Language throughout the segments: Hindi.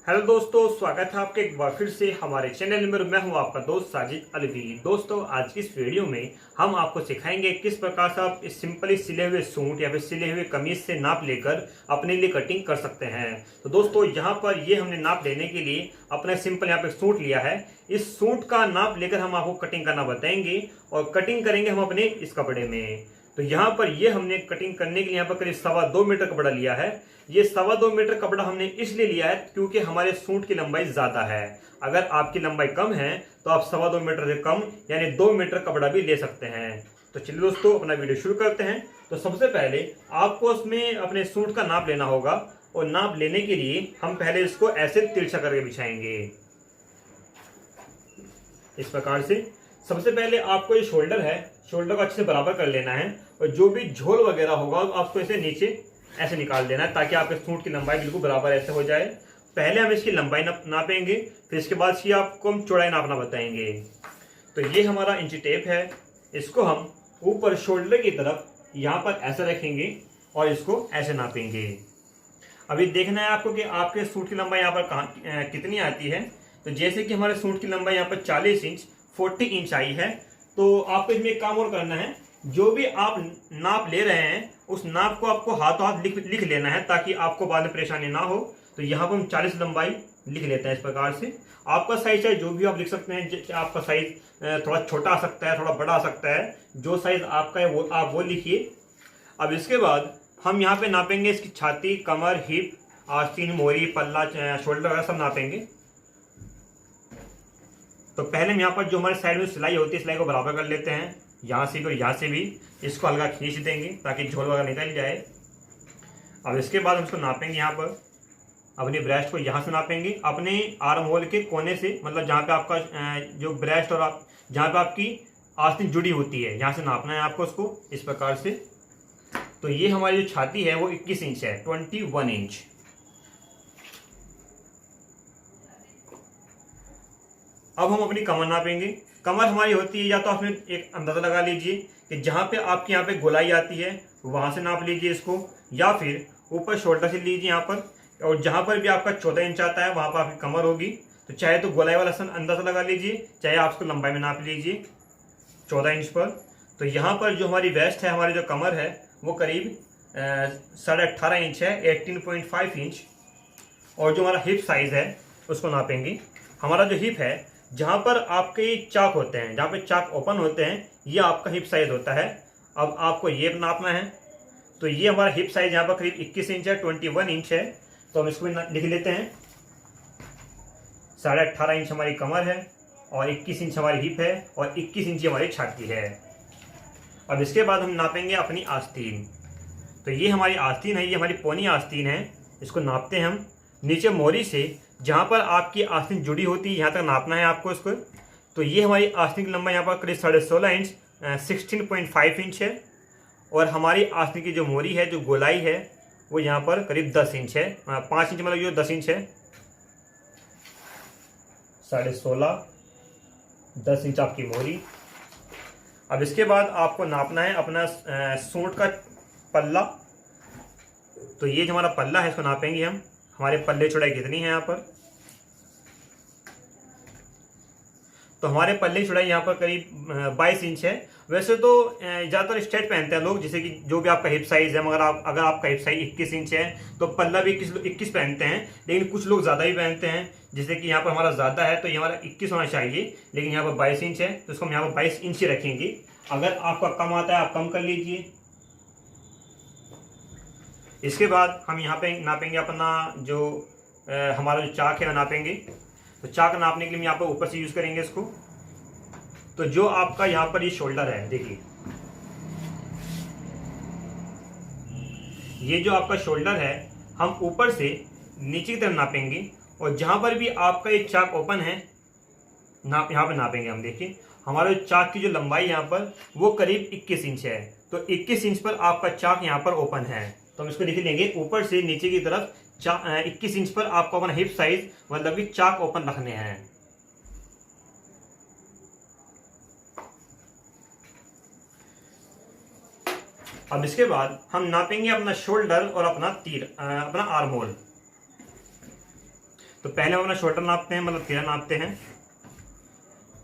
हेलो दोस्तों, स्वागत है आपके एक बार फिर से हमारे चैनल में। मैं हूं आपका दोस्त साजिद अलवी। दोस्तों, आज की इस वीडियो में हम आपको सिखाएंगे किस प्रकार से आप इस सिंपली सिले हुए सूट या फिर सिले हुए कमीज से नाप लेकर अपने लिए कटिंग कर सकते हैं। तो दोस्तों, यहाँ पर ये हमने नाप लेने के लिए अपना सिंपल यहाँ पे सूट लिया है। इस सूट का नाप लेकर हम आपको कटिंग करना बताएंगे और कटिंग करेंगे हम अपने इस कपड़े में। तो यहाँ पर ये हमने कटिंग करने के लिए यहाँ पर करीब 2.25 मीटर कपड़ा लिया है। ये 2.25 मीटर कपड़ा हमने इसलिए लिया है क्योंकि हमारे सूट की लंबाई ज्यादा है। अगर आपकी लंबाई कम है तो आप 2.25 मीटर से कम यानी 2 मीटर कपड़ा भी ले सकते हैं। तो चलिए दोस्तों, अपना वीडियो शुरू करते हैं। तो सबसे पहले आपको उसमें अपने सूट का नाप लेना होगा और नाप लेने के लिए हम पहले इसको ऐसे तिरछा करके बिछाएंगे इस प्रकार से। सबसे पहले आपको ये शोल्डर है, शोल्डर को अच्छे से बराबर कर लेना है और जो भी झोल वगैरह होगा आपको इसे नीचे ऐसे निकाल देना है ताकि आपके सूट की लंबाई बिल्कुल बराबर ऐसे हो जाए। पहले हम इसकी लंबाई नापेंगे, फिर इसके बाद इसकी आपको हम चौड़ाई नापना बताएंगे। तो ये हमारा इंची टेप है, इसको हम ऊपर शोल्डर की तरफ यहाँ पर ऐसे रखेंगे और इसको ऐसे नापेंगे। अभी देखना है आपको कि आपके सूट की लंबाई यहाँ पर कितनी आती है। तो जैसे कि हमारे सूट की लंबाई यहाँ पर 40 इंच 40 इंच आई है, तो आपको इसमें एक काम और करना है। जो भी आप नाप ले रहे हैं उस नाप को आपको हाथों हाथ लिख लेना है ताकि आपको बाद में परेशानी ना हो। तो यहाँ पर हम 40 लंबाई लिख लेते हैं इस प्रकार से। आपका साइज चाहे जो भी आप लिख सकते हैं, आपका साइज थोड़ा छोटा आ सकता है, थोड़ा बड़ा आ सकता है। जो साइज आपका है वो आप वो लिखिए। अब इसके बाद हम यहाँ पे नापेंगे इसकी छाती, कमर, हिप, आस्तीन, मोरी, पल्ला, शोल्डर वगैरह सब नापेंगे। तो पहले हम यहाँ पर जो हमारे साइड में सिलाई होती है, सिलाई को बराबर कर लेते हैं। यहाँ से भी और यहाँ से भी इसको हल्का खींच देंगे ताकि झोल वगैरह निकल जाए। अब इसके बाद हम इसको नापेंगे। यहाँ पर अपनी ब्रेस्ट को यहाँ से नापेंगे, अपने आर्म होल के कोने से, मतलब जहाँ पे आपका जो ब्रेस्ट और आप जहाँ पे आपकी आस्तीन जुड़ी होती है, यहाँ से नापना है आपको उसको इस प्रकार से। तो ये हमारी जो छाती है वो 21 इंच है, 21 इंच। अब हम अपनी कमर नापेंगे। कमर हमारी होती है, या तो आपने एक अंदाजा लगा लीजिए कि जहां पे आपके यहाँ पे गोलाई आती है वहां से नाप लीजिए इसको, या फिर ऊपर शोल्डर से लीजिए यहाँ पर, और जहां पर भी आपका 14 इंच आता है वहां पर आपकी कमर होगी। तो चाहे तो गोलाई वाला अंदाजा लगा लीजिए, चाहे आप उसको लंबाई में नाप लीजिए 14 इंच पर। तो यहाँ पर जो हमारी वेस्ट है, हमारी जो कमर है वो करीब 18.5 इंच है, 18.5 इंच। और जो हमारा हिप साइज है उसको नापेंगे। हमारा जो हिप है, जहां पर आपके चाक होते हैं, जहां पे चाक ओपन होते हैं, ये आपका हिप साइज होता है। अब आपको ये नापना है। तो ये हमारा हिप साइज यहाँ पर करीब 21 इंच है, 21 इंच है। तो हम इसको लिख लेते हैं। 18.5 इंच हमारी कमर है और 21 इंच हमारी हिप है और 21 इंच हमारी छाती है। अब इसके बाद हम नापेंगे अपनी आस्तीन। तो ये हमारी आस्तीन है, ये हमारी पौनी आस्तीन है। इसको नापते हैं हम नीचे मोरी से, जहां पर आपकी आस्तीन जुड़ी होती है, यहाँ तक नापना है आपको इसको। तो ये हमारी आस्तीन की लंबाई यहाँ पर करीब 16.5 इंच 16.5 इंच है। और हमारी आस्तीन की जो मोरी है, जो गोलाई है, वो यहाँ पर करीब 10 इंच है। 5 इंच मतलब ये 10 इंच है। 16.5 10 इंच आपकी मोरी। अब इसके बाद आपको नापना है अपना सूट का पल्ला। तो ये जो हमारा पल्ला है इसको नापेंगे हम। हमारे पल्ले चौड़ाई कितनी है यहाँ पर। तो हमारे पल्ले चौड़ाई यहाँ पर करीब 22 इंच है। वैसे तो ज़्यादातर स्ट्रेट पहनते हैं लोग, जैसे कि जो भी आपका हिप साइज है, मगर अगर आपका हिप साइज 21 इंच है तो पल्ला भी 21 पहनते हैं। लेकिन कुछ लोग ज़्यादा ही पहनते हैं, जैसे कि यहाँ पर हमारा ज़्यादा है तो ये हमारा 21 होना चाहिए, लेकिन यहाँ पर 22 इंच है तो इसको हम यहाँ पर 22 इंच ही रखेंगे। अगर आपका कम आता है आप कम कर लीजिए। इसके बाद हम यहाँ पे नापेंगे अपना जो हमारा जो चाक है वो नापेंगे। तो चाक नापने के लिए हम यहाँ पर ऊपर से यूज करेंगे इसको। तो जो आपका यहाँ पर ये शोल्डर है, देखिए ये जो आपका शोल्डर है हम ऊपर से नीचे की तरफ नापेंगे। और जहां पर भी आपका ये चाक ओपन है यहाँ पर नापेंगे हम। देखिए हमारे चाक की जो लंबाई यहाँ पर वो करीब 21 इंच है। तो 21 इंच पर आपका चाक यहाँ पर ओपन है। तो हम इसको लिख लेंगे ऊपर से नीचे की तरफ 21 इंच पर आपको अपना हिप साइज मतलब कि चाक ओपन रखने हैं। अब इसके बाद हम नापेंगे अपना शोल्डर और अपना तीर, अपना आर्म होल। तो पहले हम अपना शोल्डर नापते हैं, मतलब तिरा नापते हैं।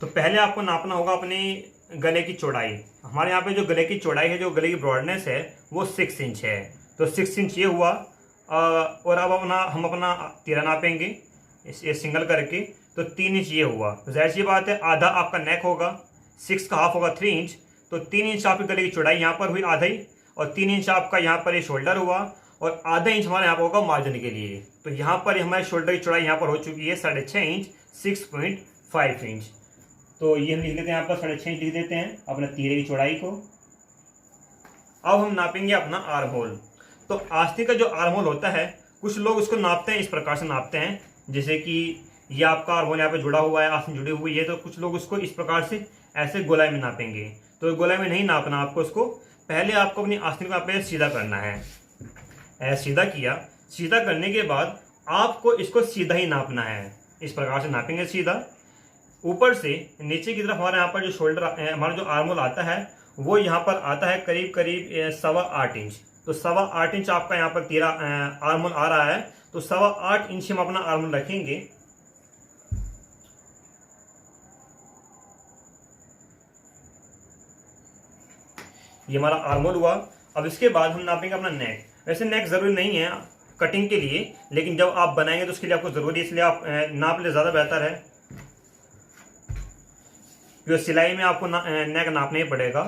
तो पहले आपको नापना होगा अपने गले की चौड़ाई। हमारे यहाँ पे जो गले की चौड़ाई है, जो गले की ब्रॉडनेस है, वो 6 इंच है। तो 6 इंच ये हुआ। और अब हम अपना तिरा नापेंगे ये सिंगल करके। तो 3 इंच ये हुआ। तो जाहिर सी बात है, आधा आपका नेक होगा, 6 का हाफ होगा 3 इंच। तो 3 इंच आपके गले की चौड़ाई यहाँ पर हुई आधा ही, और 3 इंच आपका यहाँ पर ये शोल्डर हुआ, और आधा इंच हमारे यहाँ पर होगा मार्जिन के लिए। तो यहाँ पर हमारे शोल्डर की चौड़ाई यहाँ पर हो चुकी है 6.5 इंच, 6.5 इंच। तो ये हम लिख देते हैं, यहाँ पर 6.5 इंच लिख देते हैं अपने तीरे की चौड़ाई को। अब हम नापेंगे अपना आर्म होल। तो आस्तीन का जो आर्म होल होता है, कुछ लोग उसको नापते हैं, इस प्रकार से नापते हैं, जैसे कि ये आपका आर्म होल यहाँ पे जुड़ा हुआ है, आस्तीन जुड़ी हुई है। तो कुछ लोग उसको इस प्रकार से ऐसे गोलाई में नापेंगे। तो गोलाई में नहीं नापना आपको, उसको पहले आपको अपनी आस्तीन को यहाँ पे सीधा करना है। ऐसे सीधा किया, सीधा करने के बाद आपको इसको सीधा ही नापना है। इस प्रकार से नापेंगे सीधा। ऊपर से नीचे की तरफ हमारे यहाँ पर जो शोल्डर, हमारा जो आर्म होल आता है, वो यहाँ पर आता है करीब करीब 8.25 इंच। तो 8.25 इंच आपका यहाँ पर तेरा आर्म होल आ रहा है। तो 8.25 इंच हम अपना आर्म होल रखेंगे। ये हमारा आर्म होल हुआ। अब इसके बाद हम नापेंगे अपना नेक। वैसे नेक जरूरी नहीं है कटिंग के लिए, लेकिन जब आप बनाएंगे तो उसके लिए आपको जरूरी है, इसलिए आप नाप ले, ज्यादा बेहतर है। क्योंकि सिलाई में आपको नेक नापना ही पड़ेगा।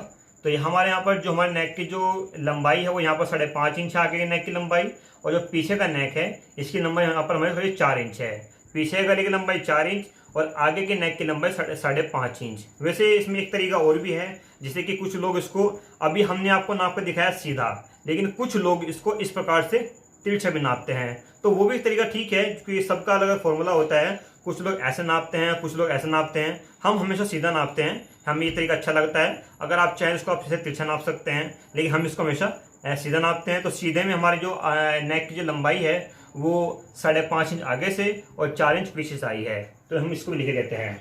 तो ये हमारे यहाँ पर जो हमारे नेक की जो लंबाई है, वो यहाँ पर 5.5 इंच आगे नेक की लंबाई, और जो पीछे का नेक है, इसकी लंबाई यहाँ पर हमारे करीब 4 इंच है। पीछे गले की लंबाई 4 इंच और आगे के नेक की लंबाई 5.5 इंच। वैसे इसमें एक तरीका और भी है, जिससे कि कुछ लोग इसको, अभी हमने आपको नाप कर दिखाया सीधा, लेकिन कुछ लोग इसको इस प्रकार से तिरछा भी नापते हैं। तो वो भी तरीका ठीक है, क्योंकि सबका अलग अलग फॉर्मूला होता है। कुछ लोग ऐसे नापते हैं, कुछ लोग ऐसे नापते हैं। हम हमेशा सीधा नापते हैं, हमें ये तरीका अच्छा लगता है। अगर आप चाहें इसको आप इसे तिरछा नाप सकते हैं, लेकिन हम इसको हमेशा सीधा नापते हैं। तो सीधे में हमारी जो नेक की जो लंबाई है, वो 5.5 इंच आगे से और 4 इंच पीछे से आई है। तो हम इसको भी लिखे देते हैं,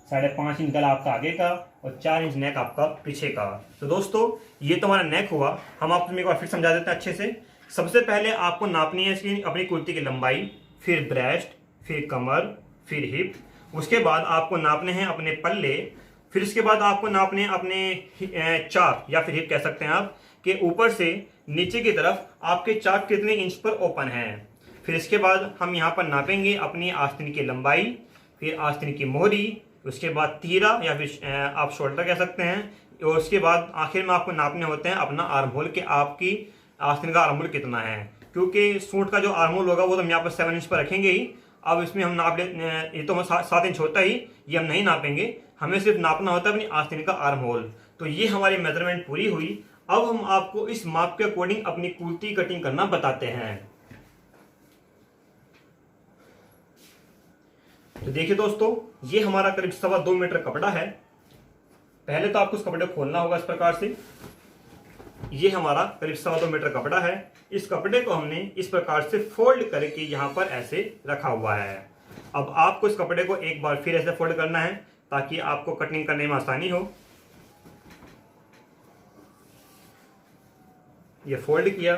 5.5 इंच गला आपका आगे का और 4 इंच नेक आपका पीछे का। तो दोस्तों, ये तो हमारा नेक हुआ। हम आपको एक बार फिर समझा देते हैं अच्छे से। सबसे पहले आपको नापनी है इसकी अपनी कुर्ती की लंबाई, फिर ब्रेस्ट, फिर कमर, फिर हिप। उसके बाद आपको नापने हैं अपने पल्ले। फिर इसके बाद आपको नापने हैं अपने चाक या फिर हिप कह सकते हैं आप, के ऊपर से नीचे की तरफ आपके चाक कितने इंच पर ओपन है। फिर इसके बाद हम यहाँ पर नापेंगे अपनी आस्तीन की लंबाई, फिर आस्तीन की मोहरी, उसके बाद तीरा या फिर आप शोल्डर कह सकते हैं, और उसके बाद आखिर में आपको नापने होते हैं अपना आर्म होल के आपकी आस्तीन का आर्म होल कितना है। क्योंकि सूट का जो आर्म होल होगा वो तो हम यहाँ पर 7 इंच पर रखेंगे ही। अब इसमें हम नाप ले, ये तो 7 इंच होता ही, ये हम नहीं नापेंगे। हमें सिर्फ नापना होता है अपनी आस्तीन का आर्म होल। तो ये हमारी मेजरमेंट पूरी हुई। अब हम आपको इस माप के अकॉर्डिंग अपनी कुर्ती कटिंग करना बताते हैं। तो देखिए दोस्तों, ये हमारा करीब 2.25 मीटर कपड़ा है। पहले तो आपको इस कपड़े को खोलना होगा इस प्रकार से। ये हमारा करीब 2.25 मीटर कपड़ा है। इस कपड़े को हमने इस प्रकार से फोल्ड करके यहाँ पर ऐसे रखा हुआ है। अब आपको इस कपड़े को एक बार फिर ऐसे फोल्ड करना है, ताकि आपको कटिंग करने में आसानी हो। ये फोल्ड किया।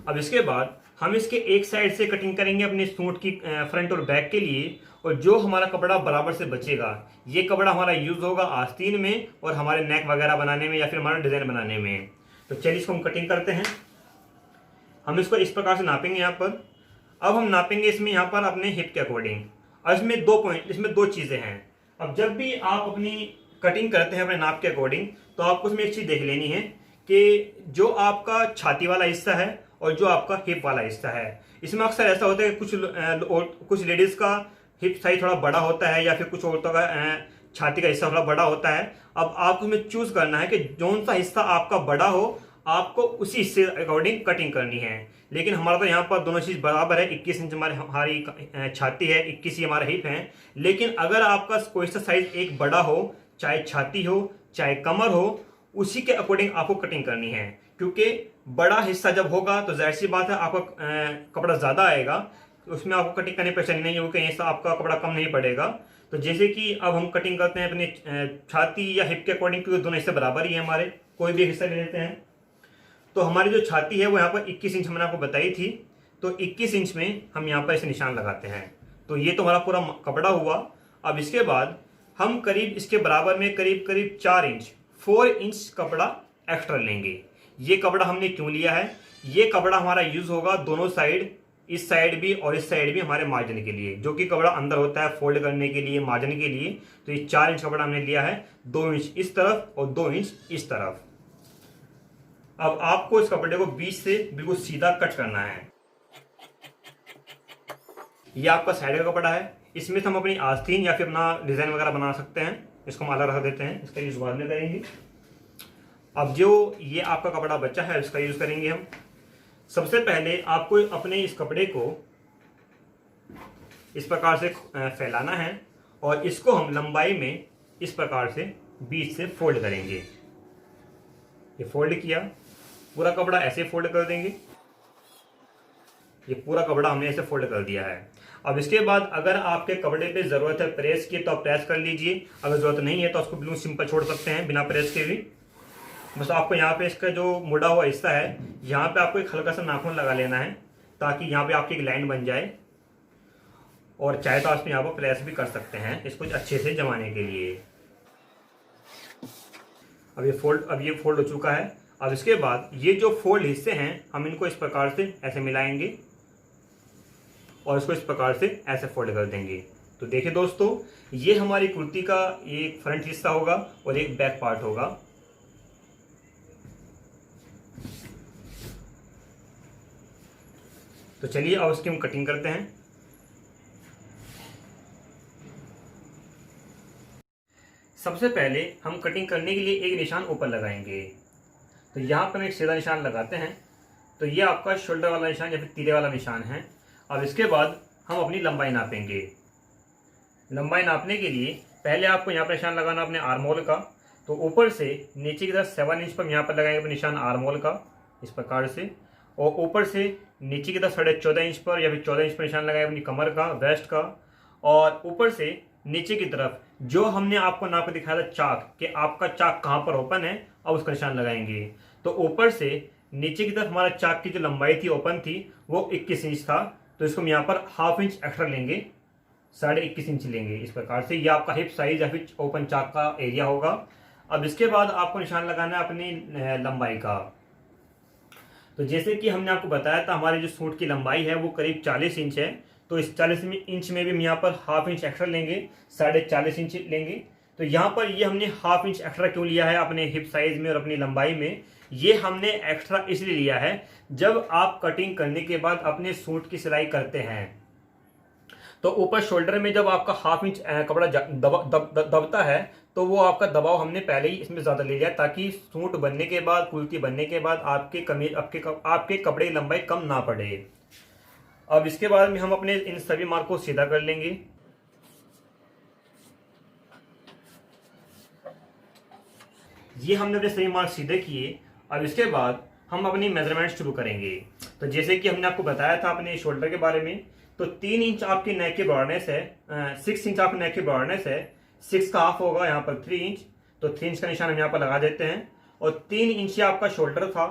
अब इसके बाद हम इसके एक साइड से कटिंग करेंगे अपने सूट की फ्रंट और बैक के लिए, और जो हमारा कपड़ा बराबर से बचेगा, ये कपड़ा हमारा यूज होगा आस्तीन में और हमारे नेक वगैरह बनाने में या फिर हमारा डिजाइन बनाने में। तो चलिए इसको हम कटिंग करते हैं। हम इसको इस प्रकार से नापेंगे यहाँ पर। अब हम नापेंगे इसमें यहाँ पर अपने हिप के अकॉर्डिंग। और इसमें दो चीजें हैं। अब जब भी आप अपनी कटिंग करते हैं अपने नाप के अकॉर्डिंग, तो आपको उसमें एक चीज देख लेनी है कि जो आपका छाती वाला हिस्सा है और जो आपका हिप वाला हिस्सा है, इसमें अक्सर ऐसा होता है कि कुछ लेडीज का हिप साइज थोड़ा बड़ा होता है, या फिर कुछ औरतों का छाती का हिस्सा थोड़ा बड़ा होता है। अब आपको उसमें चूज करना है कि जौन सा हिस्सा आपका बड़ा हो, आपको उसी हिस्से अकॉर्डिंग कटिंग करनी है। लेकिन हमारा तो यहाँ पर दोनों चीज बराबर है। 21 इंच हमारी छाती है, 21 ही हमारा हिप है। लेकिन अगर आपका कोई सा साइज एक बड़ा हो, चाहे छाती हो चाहे कमर हो, उसी के अकॉर्डिंग आपको कटिंग करनी है। क्योंकि बड़ा हिस्सा जब होगा तो जाहिर सी बात है आपका कपड़ा ज्यादा आएगा, उसमें आपको कटिंग करने परेशानी नहीं होगी, कहीं ऐसा आपका कपड़ा कम नहीं पड़ेगा। तो जैसे कि अब हम कटिंग करते हैं अपनी छाती या हिप के अकॉर्डिंग, क्योंकि दोनों हिस्से बराबर ही है हमारे, कोई भी हिस्सा ले लेते हैं। तो हमारी जो छाती है वो यहाँ पर 21 इंच मैंने आपको बताई थी। तो 21 इंच में हम यहाँ पर इसे निशान लगाते हैं। तो ये तो हमारा पूरा कपड़ा हुआ। अब इसके बाद हम करीब इसके बराबर में करीब करीब 4 इंच कपड़ा एक्स्ट्रा लेंगे। ये कपड़ा हमने क्यों लिया है? ये कपड़ा हमारा यूज होगा दोनों साइड, इस साइड भी और इस साइड भी हमारे मार्जिन के लिए, जो कि कपड़ा अंदर होता है फोल्ड करने के लिए, मार्जिन के लिए। तो ये 4 इंच कपड़ा हमने लिया है, 2 इंच इस तरफ और 2 इंच इस तरफ। अब आपको इस कपड़े को बीच से बिल्कुल सीधा कट करना है। ये आपका साइड का कपड़ा है, इसमें से हम अपनी आस्तीन या फिर अपना डिजाइन वगैरह बना सकते हैं। इसको हम अलग रख देते हैं, इसका यूज बाद में करेंगे। अब जो ये आपका कपड़ा बचा है इसका यूज करेंगे हम। सबसे पहले आपको अपने इस कपड़े को इस प्रकार से फैलाना है और इसको हम लंबाई में इस प्रकार से बीच से फोल्ड करेंगे। ये फोल्ड किया, पूरा कपड़ा ऐसे फोल्ड कर देंगे। ये पूरा कपड़ा हमने ऐसे फोल्ड कर दिया है। अब इसके बाद अगर आपके कपड़े पे जरूरत है प्रेस की तो आप प्रेस कर लीजिए, अगर जरूरत नहीं है तो उसको बिल्कुल सिंपल छोड़ सकते हैं बिना प्रेस के भी। बस आपको यहाँ पे इसका जो मुड़ा हुआ हिस्सा है यहाँ पे आपको एक हल्का सा नाखून लगा लेना है ताकि यहाँ पे आपकी एक लाइन बन जाए, और चाहे तो आप यहाँ पर प्रेस भी कर सकते हैं इसको अच्छे से जमाने के लिए। अब ये फोल्ड हो चुका है। अब इसके बाद ये जो फोल्ड हिस्से हैं हम इनको इस प्रकार से ऐसे मिलाएंगे और इसको इस प्रकार से ऐसे फोल्ड कर देंगे। तो देखिए दोस्तों, ये हमारी कुर्ती का एक फ्रंट हिस्सा होगा और एक बैक पार्ट होगा। तो चलिए अब इसकी हम कटिंग करते हैं। सबसे पहले हम कटिंग करने के लिए एक निशान ऊपर लगाएंगे। तो यहाँ पर हम एक सीधा निशान लगाते हैं। तो ये आपका शोल्डर वाला निशान या फिर तीरे वाला निशान है। अब इसके बाद हम अपनी लंबाई नापेंगे। लंबाई नापने के लिए पहले आपको यहाँ पर निशान लगाना अपने आर्म होल का। तो ऊपर से नीचे की तरफ 7 इंच पर यहाँ पर लगाएंगे अपने निशान आर्म होल का इस प्रकार से, और ऊपर से नीचे की तरफ 14.5 इंच पर या फिर 14 इंच पर निशान लगाएंगे अपनी कमर का, वेस्ट का, और ऊपर से नीचे की तरफ जो हमने आपको नाप दिखाया था चाक, कि आपका चाक कहाँ पर ओपन है, अब उसका निशान लगाएंगे। तो ऊपर से नीचे की तरफ हमारा चाक की जो लंबाई थी ओपन थी वो 21 इंच था। तो इसको हम यहाँ पर ½ इंच एक्स्ट्रा लेंगे, 21.5 इंच लेंगे इस प्रकार से। ये आपका हिप साइज या फिर ओपन चाक का एरिया होगा। अब इसके बाद आपको निशान लगाना है अपनी लंबाई का। तो जैसे कि हमने आपको बताया था हमारी जो सूट की लंबाई है वो करीब 40 इंच है। तो इस 40 इंच में भी हम यहाँ पर ½ इंच एक्स्ट्रा लेंगे, 40.5 इंच लेंगे। तो यहाँ पर ये हमने ½ इंच एक्स्ट्रा क्यों लिया है अपने हिप साइज में और अपनी लंबाई में? ये हमने एक्स्ट्रा इसलिए लिया है जब आप कटिंग करने के बाद अपने सूट की सिलाई करते हैं तो ऊपर शोल्डर में जब आपका ½ इंच कपड़ा दबता है तो वो आपका दबाव हमने पहले ही इसमें ज्यादा ले लिया ताकि सूट बनने के बाद, कुर्ती बनने के बाद आपके कपड़े की लंबाई कम ना पड़े। अब इसके बाद में हम अपने इन सभी मार्क को सीधा कर लेंगे। ये हमने अपने सभी मार्क सीधे किए। अब इसके बाद हम अपनी मेजरमेंट शुरू करेंगे। तो जैसे कि हमने आपको बताया था अपने शोल्डर के बारे में, तो 3 इंच आपकी नेक की ब्रॉडनेस है, 6 इंच आपकी नेक की ब्रॉडनेस है, 6 का ½ होगा यहाँ पर 3 इंच। तो 3 इंच का निशान हम यहाँ पर लगा देते हैं। और 3 इंच आपका शोल्डर था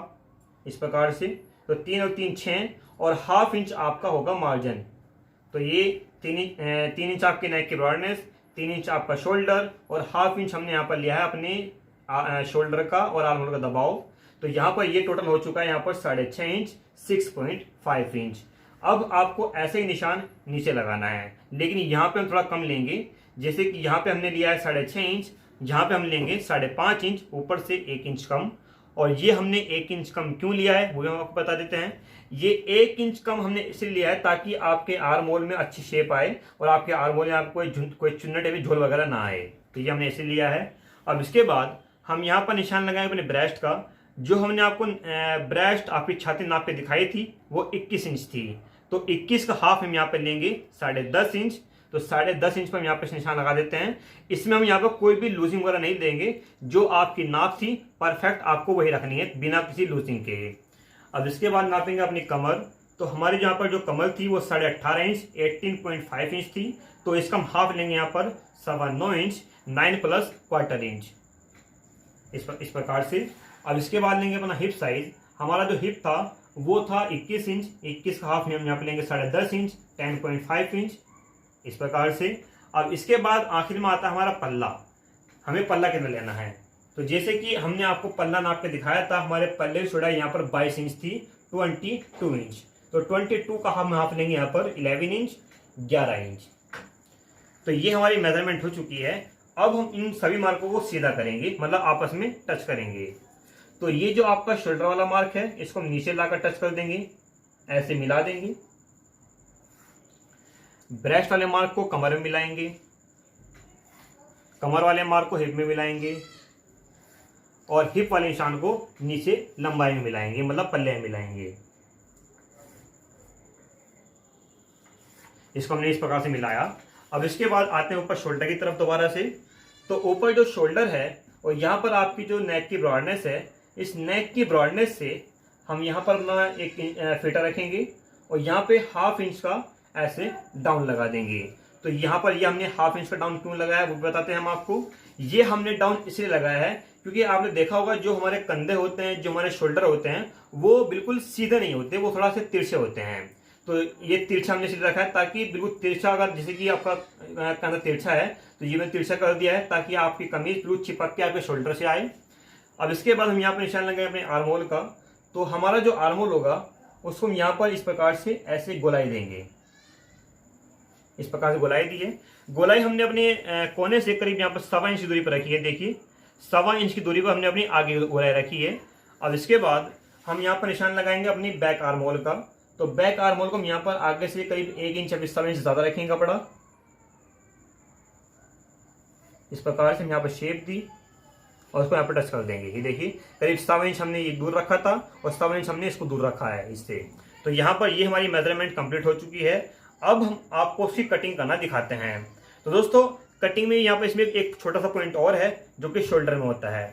इस प्रकार से, तो 3 और 3 6, और ½ इंच आपका होगा मार्जिन। तो ये 3 इंच आपकी नेक की ब्रॉडनेस, 3 इंच आपका शोल्डर, और ½ इंच हमने यहाँ पर लिया है अपने शोल्डर का और आर्म होल का दबाव। तो यहाँ पर ये टोटल हो चुका है यहाँ पर 6.5 इंच, 6.5 इंच। अब आपको ऐसे ही निशान नीचे लगाना है, लेकिन यहाँ पे हम थोड़ा कम लेंगे। जैसे कि यहाँ पे हमने लिया है 6.5 इंच, यहाँ पे हम लेंगे 5.5 इंच, ऊपर से 1 इंच कम। और ये हमने 1 इंच कम क्यों लिया है वो हम आपको बता देते हैं। ये 1 इंच कम हमने इसलिए लिया है ताकि आपके आर्म होल में अच्छी शेप आए और आपके आर्म होल में आपको कोई चुन्नट या झोल वगैरह ना आए। तो ये हमने इसलिए लिया है। अब इसके बाद हम यहाँ पर निशान लगाए अपने ब्रेस्ट का। जो हमने आपको ब्रेस्ट आपकी छाती नाप के दिखाई थी वो 21 इंच थी। तो 21 का ½ हम यहाँ पे लेंगे 10.5 इंच। तो 10.5 इंच पर हम यहाँ पे निशान लगा देते हैं। इसमें हम यहाँ पर कोई भी लूजिंग वगैरह नहीं देंगे, जो आपकी नाप थी परफेक्ट आपको वही रखनी है बिना किसी लूजिंग के। अब इसके बाद नापेंगे अपनी कमर। तो हमारी यहाँ पर जो कमर थी वो 18.5 इंच, 18.5 इंच थी। तो इसका हम ½ लेंगे यहाँ पर 9.25 इंच, 9 + क्वार्टर इंच इस प्रकार से। अब इसके बाद लेंगे अपना हिप साइज। हमारा जो हिप था वो था 21 इंच। 21 का हाफ में हम यहाँ पे लेंगे 10.5 इंच, 10.5 इंच, इस प्रकार से। अब इसके बाद आखिर में आता है हमारा पल्ला। हमें पल्ला कितना लेना है, तो जैसे कि हमने आपको पल्ला नाप के दिखाया था, हमारे पल्ले की चौड़ाई यहाँ पर 22 इंच थी, 22 इंच। तो 22 का हम हाफ लेंगे यहाँ पर 11 इंच, 11 इंच। तो ये हमारी मेजरमेंट हो चुकी है। अब हम इन सभी मार्कों को सीधा करेंगे, मतलब आपस में टच करेंगे। तो ये जो आपका शोल्डर वाला मार्क है, इसको हम नीचे लाकर टच कर देंगे, ऐसे मिला देंगे। ब्रेस्ट वाले मार्क को कमर में मिलाएंगे, कमर वाले मार्क को हिप में मिलाएंगे, और हिप वाले निशान को नीचे लंबाई में मिलाएंगे, मतलब पल्ले में मिलाएंगे। इसको हमने इस प्रकार से मिलाया। अब इसके बाद आते हैं ऊपर शोल्डर की तरफ दोबारा से। तो ऊपर जो शोल्डर है और यहाँ पर आपकी जो नेक की ब्रॉडनेस है, इस नेक की ब्रॉडनेस से हम यहाँ पर अपना एक फीता रखेंगे और यहाँ पे ½ इंच का ऐसे डाउन लगा देंगे। तो यहाँ पर ये हमने ½ इंच का डाउन क्यों लगाया वो बताते हैं हम आपको। ये हमने डाउन इसलिए लगाया है क्योंकि आपने देखा होगा जो हमारे कंधे होते हैं, जो हमारे शोल्डर होते हैं, वो बिल्कुल सीधे नहीं होते, वो थोड़ा से तिरछे होते हैं। तो ये तिरछा हमने इसलिए रखा है ताकि बिल्कुल तिरछा, अगर जैसे कि आपका कंधा तिरछा है तो ये मैंने तिरछा कर दिया है ताकि आपकी कमीज बिल्कुल चिपक के आपके शोल्डर से आए। अब इसके बाद हम यहाँ पर निशान लगाए अपने आर्म होल का। तो हमारा जो आर्म होल होगा उसको हम यहाँ पर इस प्रकार से ऐसे गोलाई देंगे, इस प्रकार से गोलाई दी है। गोलाई हमने अपने कोने से करीब यहाँ पर 1.25 इंच की दूरी पर रखी है। देखिए 1.25 इंच की दूरी पर हमने अपनी आगे गोलाई रखी है। अब इसके बाद हम यहाँ पर निशान लगाएंगे अपनी बैक आर्म होल का। तो बैक आर्म होल को हम यहाँ पर आगे से करीब 1 इंच या 1.25 इंच ज्यादा रखेंगे कपड़ा। इस प्रकार से हम यहाँ पर शेप दी और उसको यहाँ पर टच कर देंगे। ये देखिए करीब 1.25 इंच हमने ये दूर रखा था और 1.25 इंच हमने इसको दूर रखा है इससे। तो यहाँ पर ये हमारी मेजरमेंट कंप्लीट हो चुकी है। अब हम आपको उसकी कटिंग करना दिखाते हैं। तो दोस्तों कटिंग में यहाँ पर इसमें एक छोटा सा पॉइंट और है जो कि शोल्डर में होता है।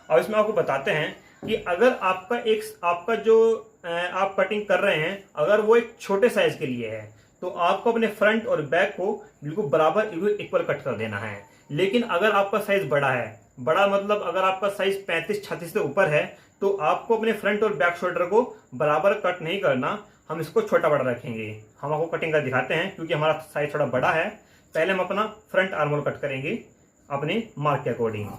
अब इसमें आपको बताते हैं कि अगर आपका जो आप कटिंग कर रहे हैं, अगर वो एक छोटे साइज के लिए है तो आपको अपने फ्रंट और बैक को बिल्कुल बराबर इक्वल कट कर देना है। लेकिन अगर आपका साइज बड़ा है, बड़ा मतलब अगर आपका साइज 35-36 से ऊपर है, तो आपको अपने फ्रंट और बैक शोल्डर को बराबर कट नहीं करना, हम इसको छोटा बड़ा रखेंगे। हम आपको कटिंग कर दिखाते हैं क्योंकि हमारा साइज थोड़ा बड़ा है। पहले हम अपना फ्रंट आर्म होल कट करेंगे अपने मार्क के अकॉर्डिंग।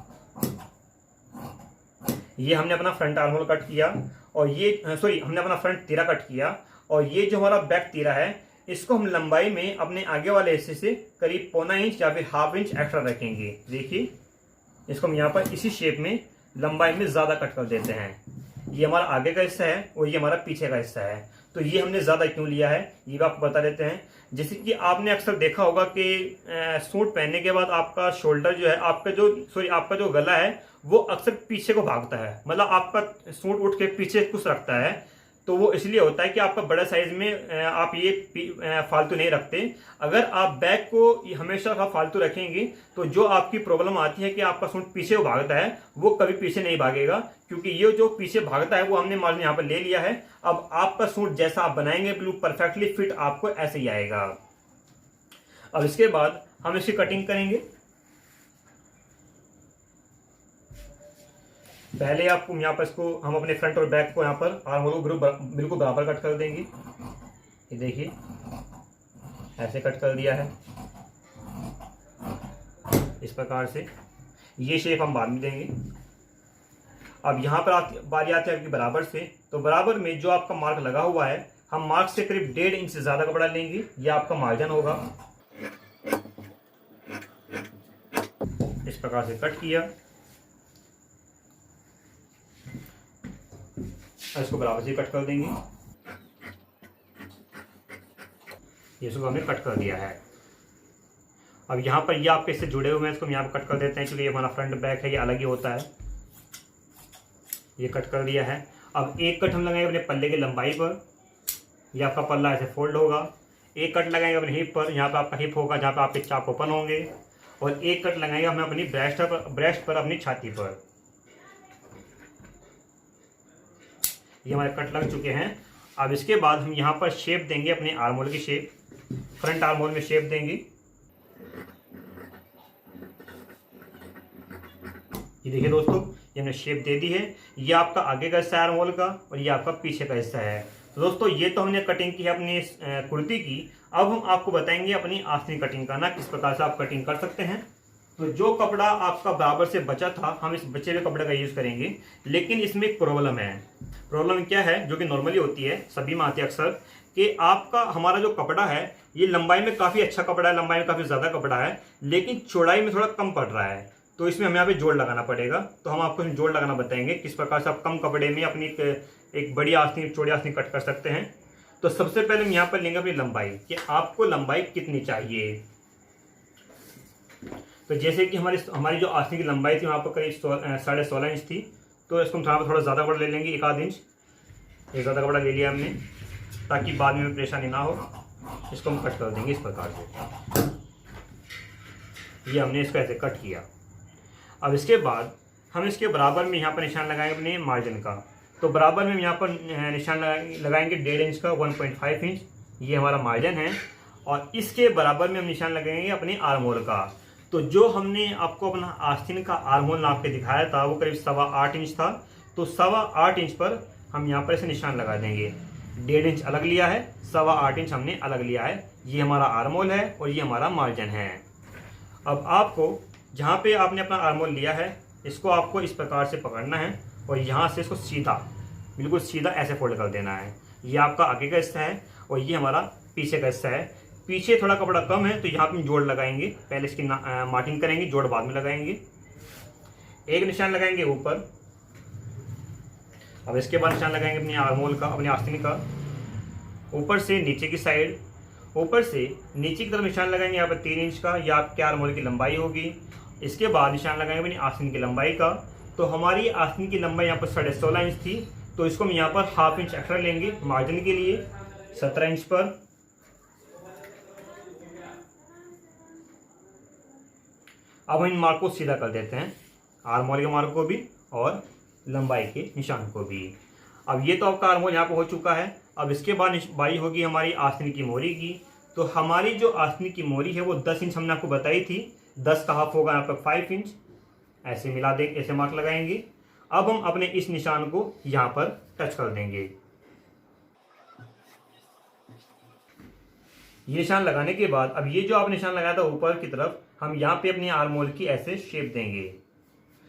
ये हमने अपना फ्रंट आर्म होल कट किया और हमने अपना फ्रंट तीरा कट किया, और ये जो हमारा बैक तीरा है इसको हम लंबाई में अपने आगे वाले हिस्से से करीब 1.25 इंच या फिर ½ इंच एक्स्ट्रा रखेंगे। देखिए इसको हम यहाँ पर इसी शेप में लंबाई में ज्यादा कट कर देते हैं। ये हमारा आगे का हिस्सा है और ये हमारा पीछे का हिस्सा है। तो ये हमने ज्यादा क्यों लिया है ये भी आपको बता देते हैं। जैसे कि आपने अक्सर देखा होगा कि सूट पहनने के बाद आपका शोल्डर जो है, आपका जो गला है वो अक्सर पीछे को भागता है, मतलब आपका सूट उठ के पीछे कुछ रखता है। तो वो इसलिए होता है कि आपका बड़ा साइज में आप ये फालतू नहीं रखते। अगर आप बैक को हमेशा का फालतू रखेंगे तो जो आपकी प्रॉब्लम आती है कि आपका सूट पीछे को भागता है, वो कभी पीछे नहीं भागेगा, क्योंकि ये जो पीछे भागता है वो हमने मार्जिन यहाँ पर ले लिया है। अब आपका सूट जैसा आप बनाएंगे बिल्कुल परफेक्टली फिट आपको ऐसे ही आएगा। अब इसके बाद हम इसकी कटिंग करेंगे। पहले आपको यहाँ पर इसको हम अपने फ्रंट और बैक को यहाँ पर आर्म होल को बिल्कुल बराबर कट कर देंगे। ये देखिए ऐसे कट कर दिया है इस प्रकार से। ये शेप हम बाद में देंगे। अब यहाँ पर बारी आती है आपकी बराबर से। तो बराबर में जो आपका मार्क लगा हुआ है, हम मार्क से करीब 1.5 इंच से ज्यादा कपड़ा लेंगे। यह आपका मार्जिन होगा। इस प्रकार से कट किया, इसको बराबर से कट कर देंगे। ये इसको हमने कट कर दिया है। अब यहाँ पर ये आपके इससे जुड़े हुए हैं, इसको हम यहाँ पर कट कर देते हैं क्योंकि ये हमारा फ्रंट बैक है, ये अलग ही होता है। ये कट कर दिया है। अब एक कट हम लगाएंगे अपने पल्ले की लंबाई पर। ये आपका पल्ला ऐसे फोल्ड होगा। एक कट लगाएंगे अपने हिप पर, यहाँ पर आपका हिप होगा जहाँ पर आपके चाप ओपन होंगे। और एक कट लगाएंगे हमें अपनी ब्रेस्ट पर अपनी छाती पर। ये हमारे कट लग चुके हैं। अब इसके बाद हम यहाँ पर शेप देंगे अपने आर्म होल की शेप, फ्रंट आर्म होल में शेप देंगे। ये देखिए दोस्तों, ये हमने शेप दे दी है। ये आपका आगे का हिस्सा है आर्म होल का और ये आपका पीछे का हिस्सा है। दोस्तों ये तो हमने कटिंग की है अपनी कुर्ती की। अब हम आपको बताएंगे अपनी आस्तीन कटिंग का ना किस प्रकार से आप कटिंग कर सकते हैं। तो जो कपड़ा आपका बराबर से बचा था, हम इस बचे हुए कपड़े का यूज़ करेंगे। लेकिन इसमें एक प्रॉब्लम है। प्रॉब्लम क्या है, जो कि नॉर्मली होती है, सभी में आती है अक्सर, कि आपका हमारा जो कपड़ा है ये लंबाई में काफ़ी अच्छा कपड़ा है, लंबाई में काफ़ी ज़्यादा कपड़ा है, लेकिन चौड़ाई में थोड़ा कम पड़ रहा है। तो इसमें हमें यहाँ पे जोड़ लगाना पड़ेगा। तो हम आपको जोड़ लगाना बताएंगे किस प्रकार से आप कम कपड़े में अपनी एक बड़ी आस्तीन, चौड़ी आस्तीन कट कर सकते हैं। तो सबसे पहले हम यहाँ पर लेंगे अपनी लंबाई, कि आपको लंबाई कितनी चाहिए। तो जैसे कि हमारी जो आस्तीन की लंबाई थी वहाँ पर करीब 16.5 इंच थी। तो इसको हम थोड़ा ज़्यादा कपड़ा ले लेंगे, 1 आध इंच एक ज़्यादा कपड़ा ले लिया हमने, ताकि बाद में परेशानी ना हो। इसको हम कट कर देंगे इस प्रकार से। ये हमने इसको ऐसे कट किया। अब इसके बाद हम इसके बराबर में यहाँ पर निशान लगाएंगे अपने मार्जिन का। तो बराबर में हम यहाँ पर निशान लगाएंगे 1.5 इंच का, 1.5 इंच ये हमारा मार्जिन है। और इसके बराबर में हम निशान लगाएंगे अपने आर्म होल का। तो जो हमने आपको अपना आस्तीन का आर्म होल नाप के दिखाया था वो करीब 8.25 इंच था। तो 8.25 इंच पर हम यहाँ पर ऐसे निशान लगा देंगे। 1.5 इंच अलग लिया है, 8.25 इंच हमने अलग लिया है। ये हमारा आर्म होल है और ये हमारा मार्जिन है। अब आपको जहाँ पे आपने अपना आर्म होल लिया है, इसको आपको इस प्रकार से पकड़ना है और यहाँ से इसको सीधा, बिल्कुल सीधा ऐसे फोल्ड कर देना है। ये आपका आगे का हिस्सा है और ये हमारा पीछे का हिस्सा है। पीछे थोड़ा कपड़ा कम है तो यहाँ पे जोड़ लगाएंगे, पहले इसकी मार्किंग करेंगे, जोड़ बाद में लगाएंगे। एक निशान लगाएंगे ऊपर। अब इसके बाद निशान लगाएंगे अपने आर्म होल का, अपनी आस्तीन का। ऊपर से नीचे की साइड, ऊपर से नीचे की तरफ निशान लगाएंगे यहाँ पर 3 इंच का, या आपके आर्म होल की लंबाई होगी। इसके बाद निशान लगाएंगे अपनी आस्तीन की लंबाई का। तो हमारी आस्तीन की लंबाई यहाँ पर 16.5 इंच थी, तो इसको हम यहाँ पर 1/2 इंच एक्स्ट्रा लेंगे मार्जिन के लिए, 17 इंच पर। अब हम इन मार्क को सीधा कर देते हैं, आर्म होल के मार्क को भी और लंबाई के निशान को भी। अब ये तो आपका आर्म होल यहाँ पर हो चुका है। अब इसके बाद बारी होगी हमारी आस्तीन की मोरी की। तो हमारी जो आस्तीन की मोरी है वो 10 इंच हमने आपको बताई थी, 10 का हाफ होगा यहाँ पर 5 इंच। ऐसे मिला दें, ऐसे मार्क लगाएंगे। अब हम अपने इस निशान को यहाँ पर टच कर देंगे। ये निशान लगाने के बाद अब ये जो आपने निशान लगाया था ऊपर की तरफ, हम यहाँ पे अपनी आर्म होल की ऐसे शेप देंगे।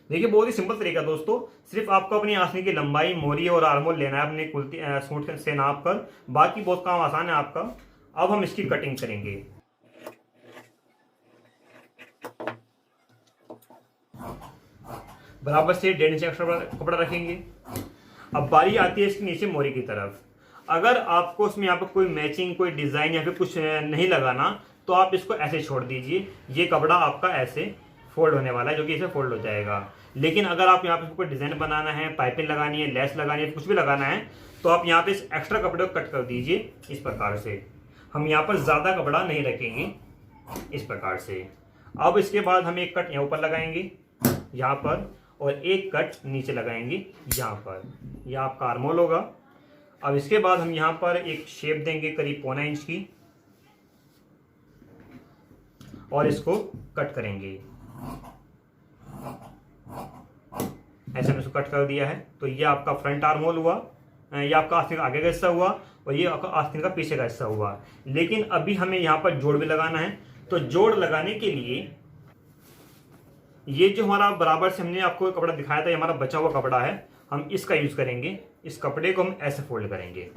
देखिए बहुत ही सिंपल तरीका दोस्तों, सिर्फ आपको अपनी आस्तीन की लंबाई, मोरी और आर्म होल लेना है अपने कुर्ती सूट से नाप कर। बाकी बहुत काम आसान है आपका। अब हम इसकी कटिंग करेंगे। बराबर से 1.5 इंच एक्स्ट्रा कपड़ा रखेंगे। अब बारी आती है इसके नीचे मोरी की तरफ। अगर आपको उसमें यहाँ पर कोई मैचिंग, कोई डिज़ाइन या फिर कुछ नहीं लगाना, तो आप इसको ऐसे छोड़ दीजिए। ये कपड़ा आपका ऐसे फोल्ड होने वाला है, जो कि इसे फोल्ड हो जाएगा। लेकिन अगर आप यहाँ पे कोई डिज़ाइन बनाना है, पाइपिंग लगानी है, लेस लगानी है, कुछ भी लगाना है, तो आप यहाँ पे इस एक्स्ट्रा कपड़े को कट कर दीजिए इस प्रकार से। हम यहाँ पर ज़्यादा कपड़ा नहीं रखेंगे इस प्रकार से। अब इसके बाद हम एक कट यहाँ ऊपर लगाएंगे यहाँ पर, और एक कट नीचे लगाएंगे यहाँ पर। यह आपका आर्म होल होगा। अब इसके बाद हम यहाँ पर एक शेप देंगे करीब 1.25 इंच की, और इसको कट करेंगे। ऐसे हमने इसको कट कर दिया है। तो ये आपका फ्रंट आर्म होल हुआ, ये आपका आस्तीन का आगे का हिस्सा हुआ, और ये आपका आस्तीन का पीछे का हिस्सा हुआ। लेकिन अभी हमें यहाँ पर जोड़ भी लगाना है। तो जोड़ लगाने के लिए ये जो हमारा बराबर से हमने आपको कपड़ा दिखाया था, ये हमारा बचा हुआ कपड़ा है, हम इसका यूज करेंगे। इस कपड़े को हम ऐसे फोल्ड करेंगे।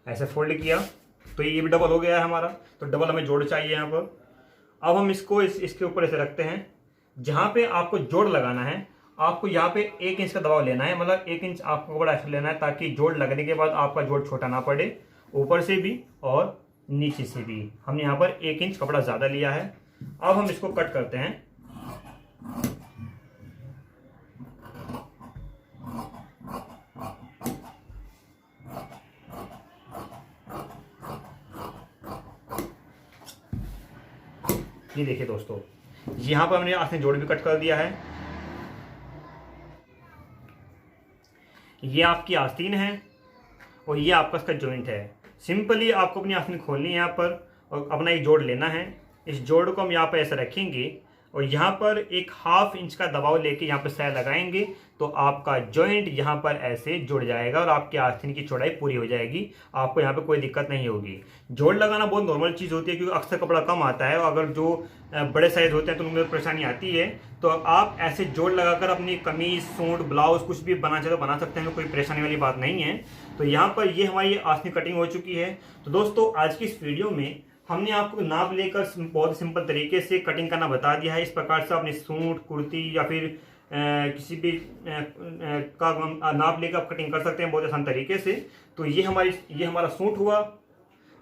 ऐसे फोल्ड किया तो ये भी डबल हो गया है हमारा। तो डबल हमें जोड़ चाहिए यहाँ पर। अब हम इसको इसके ऊपर ऐसे रखते हैं। जहाँ पे आपको जोड़ लगाना है, आपको यहाँ पे 1 इंच का दबाव लेना है, मतलब 1 इंच आपको कपड़ा ऐसा लेना है, ताकि जोड़ लगने के बाद आपका जोड़ छोटा ना पड़े, ऊपर से भी और नीचे से भी। हमने यहाँ पर 1 इंच कपड़ा ज़्यादा लिया है। अब हम इसको कट करते हैं। ये देखिए दोस्तों, यहाँ पर हमने आस्तीन जोड़ भी कट कर दिया है। ये आपकी आस्तीन है और ये आपका इसका जॉइंट है। सिंपली आपको अपनी आस्तीन खोलनी है यहाँ पर, और अपना एक जोड़ लेना है। इस जोड़ को हम यहाँ पर ऐसे रखेंगे। और यहाँ पर एक 1/2 इंच का दबाव लेके यहाँ पर सै लगाएंगे तो आपका जॉइंट यहाँ पर ऐसे जुड़ जाएगा और आपकी आस्तीन की चौड़ाई पूरी हो जाएगी। आपको यहाँ पे कोई दिक्कत नहीं होगी। जोड़ लगाना बहुत नॉर्मल चीज़ होती है क्योंकि अक्सर कपड़ा कम आता है और अगर जो बड़े साइज होते हैं तो उनमें परेशानी आती है। तो आप ऐसे जोड़ लगाकर अपनी कमीज, सूट, ब्लाउज कुछ भी बना चाहे तो बना सकते हैं, कोई परेशानी वाली बात नहीं है। तो यहाँ पर ये हमारी आस्तीन कटिंग हो चुकी है। तो दोस्तों आज की इस वीडियो में हमने आपको नाप लेकर बहुत सिंपल तरीके से कटिंग करना बता दिया है। इस प्रकार से अपने सूट, कुर्ती या फिर किसी भी का नाप लेकर आप कटिंग कर सकते हैं बहुत आसान तरीके से। तो ये हमारा सूट हुआ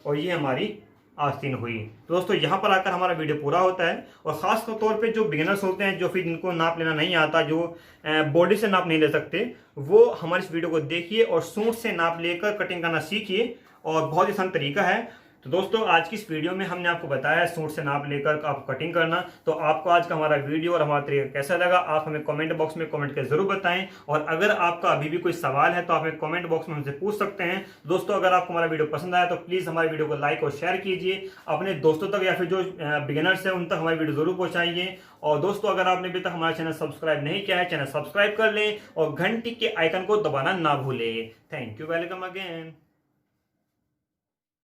और ये हमारी आस्तीन हुई। तो दोस्तों यहाँ पर आकर हमारा वीडियो पूरा होता है। और ख़ास तौर पे जो बिगिनर्स होते हैं, जो फिर जिनको नाप लेना नहीं आता, जो बॉडी से नाप नहीं ले सकते, वो हमारे इस वीडियो को देखिए और सूट से नाप लेकर कटिंग करना सीखिए। और बहुत ही आसान तरीका है। तो दोस्तों आज की इस वीडियो में हमने आपको बताया है सूट से नाप लेकर आप कटिंग करना। तो आपको आज का हमारा वीडियो और हमारा तरीका कैसा लगा आप हमें कमेंट बॉक्स में कमेंट करके जरूर बताएं। और अगर आपका अभी भी कोई सवाल है तो आप हमें कमेंट बॉक्स में हमसे पूछ सकते हैं। दोस्तों अगर आपको हमारा वीडियो पसंद आया तो प्लीज़ हमारे वीडियो को लाइक और शेयर कीजिए, अपने दोस्तों तक या फिर जो बिगिनर्स हैं उन तक हमारी वीडियो जरूर पहुंचाइए। और दोस्तों अगर आपने अभी तक हमारा चैनल सब्सक्राइब नहीं किया है, चैनल सब्सक्राइब कर लें और घंटी के आइकन को दबाना ना भूलें। Thank you, welcome again.